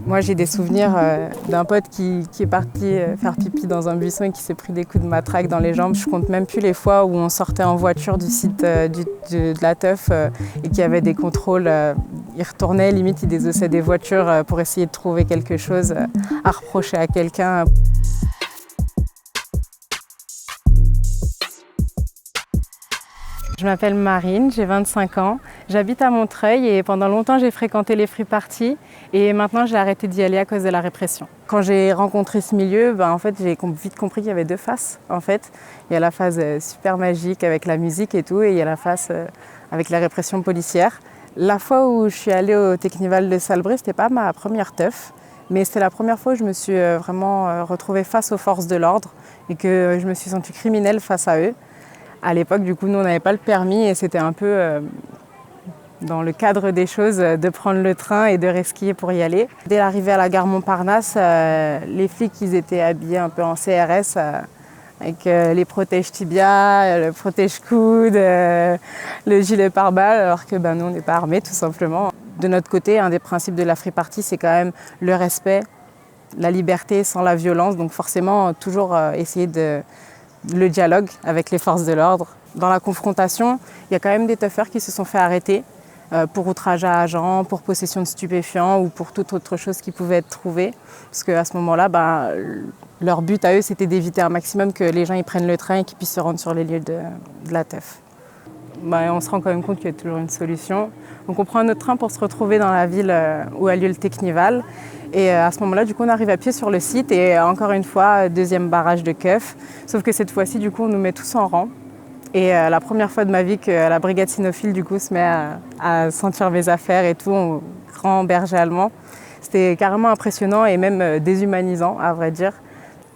Moi, j'ai des souvenirs d'un pote qui est parti faire pipi dans un buisson et qui s'est pris des coups de matraque dans les jambes. Je compte même plus les fois où on sortait en voiture du site de la teuf et qu'il y avait des contrôles. Ils retournaient, limite, ils désossaient des voitures pour essayer de trouver quelque chose à reprocher à quelqu'un. Je m'appelle Marine, j'ai 25 ans, j'habite à Montreuil et pendant longtemps j'ai fréquenté les free parties et maintenant j'ai arrêté d'y aller à cause de la répression. Quand j'ai rencontré ce milieu, en fait, j'ai vite compris qu'il y avait deux faces. En fait, il y a la phase super magique avec la musique et tout et il y a la face avec la répression policière. La fois où je suis allée au Teknival de Salbris, c'était pas ma première teuf, mais c'était la première fois où je me suis vraiment retrouvée face aux forces de l'ordre et que je me suis sentie criminelle face à eux. À l'époque, du coup, nous, on n'avait pas le permis et c'était un peu dans le cadre des choses de prendre le train et de resquiller pour y aller. Dès l'arrivée à la gare Montparnasse, les flics, ils étaient habillés un peu en CRS avec les protèges tibias, le protège-coude, le gilet pare-balles, alors que nous, on n'est pas armés, tout simplement. De notre côté, un des principes de la free party, c'est quand même le respect, la liberté sans la violence. Donc forcément, toujours essayer le dialogue avec les forces de l'ordre. Dans la confrontation, il y a quand même des teufeurs qui se sont fait arrêter pour outrage à agent, pour possession de stupéfiants ou pour toute autre chose qui pouvait être trouvée. Parce qu'à ce moment-là, leur but à eux, c'était d'éviter un maximum que les gens ils prennent le train et qu'ils puissent se rendre sur les lieux de la teuf. On se rend quand même compte qu'il y a toujours une solution. Donc on prend un autre train pour se retrouver dans la ville où a lieu le Teknival. Et à ce moment-là, du coup, on arrive à pied sur le site et encore une fois, deuxième barrage de keuf. Sauf que cette fois-ci, du coup, on nous met tous en rang. Et la première fois de ma vie que la brigade cynophile, du coup, se met à sentir mes affaires et tout, on grand berger allemand. C'était carrément impressionnant et même déshumanisant, à vrai dire.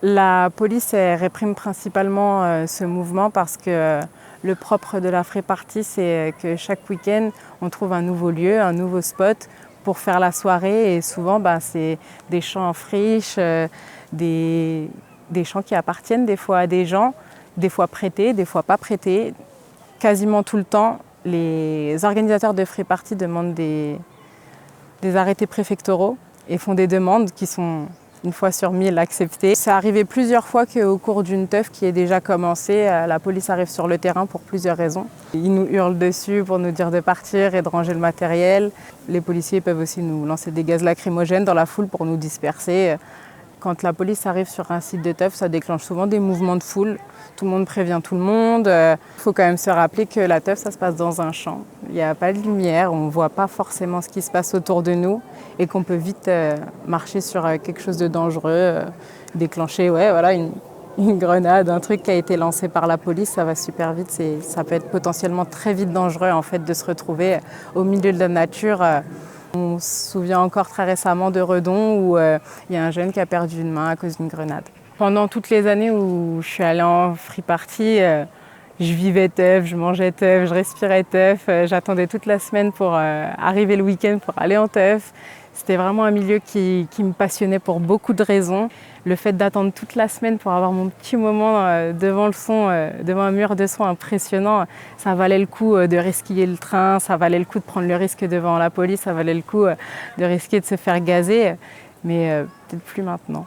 La police réprime principalement ce mouvement parce que le propre de la free party, c'est que chaque week-end, on trouve un nouveau lieu, un nouveau spot pour faire la soirée. Et souvent, c'est des champs en friche, des champs qui appartiennent des fois à des gens, des fois prêtés, des fois pas prêtés. Quasiment tout le temps, les organisateurs de free party demandent des arrêtés préfectoraux et font des demandes qui sont une fois sur 1000 acceptées. C'est arrivé plusieurs fois qu'au cours d'une teuf qui est déjà commencée, la police arrive sur le terrain pour plusieurs raisons. Ils nous hurlent dessus pour nous dire de partir et de ranger le matériel. Les policiers peuvent aussi nous lancer des gaz lacrymogènes dans la foule pour nous disperser. Quand la police arrive sur un site de teuf, ça déclenche souvent des mouvements de foule. Tout le monde prévient tout le monde. Il faut quand même se rappeler que la teuf, ça se passe dans un champ. Il n'y a pas de lumière, on ne voit pas forcément ce qui se passe autour de nous et qu'on peut vite marcher sur quelque chose de dangereux, déclencher une grenade, un truc qui a été lancé par la police, ça va super vite. Ça peut être potentiellement très vite dangereux en fait, de se retrouver au milieu de la nature. On se souvient encore très récemment de Redon où il y a un jeune qui a perdu une main à cause d'une grenade. Pendant toutes les années où je suis allée en free party, je vivais teuf, je mangeais teuf, je respirais teuf. J'attendais toute la semaine pour arriver le week-end pour aller en teuf. C'était vraiment un milieu qui me passionnait pour beaucoup de raisons. Le fait d'attendre toute la semaine pour avoir mon petit moment devant le son, devant un mur de son impressionnant, ça valait le coup de resquiller le train, ça valait le coup de prendre le risque devant la police, ça valait le coup de risquer de se faire gazer, mais peut-être plus maintenant.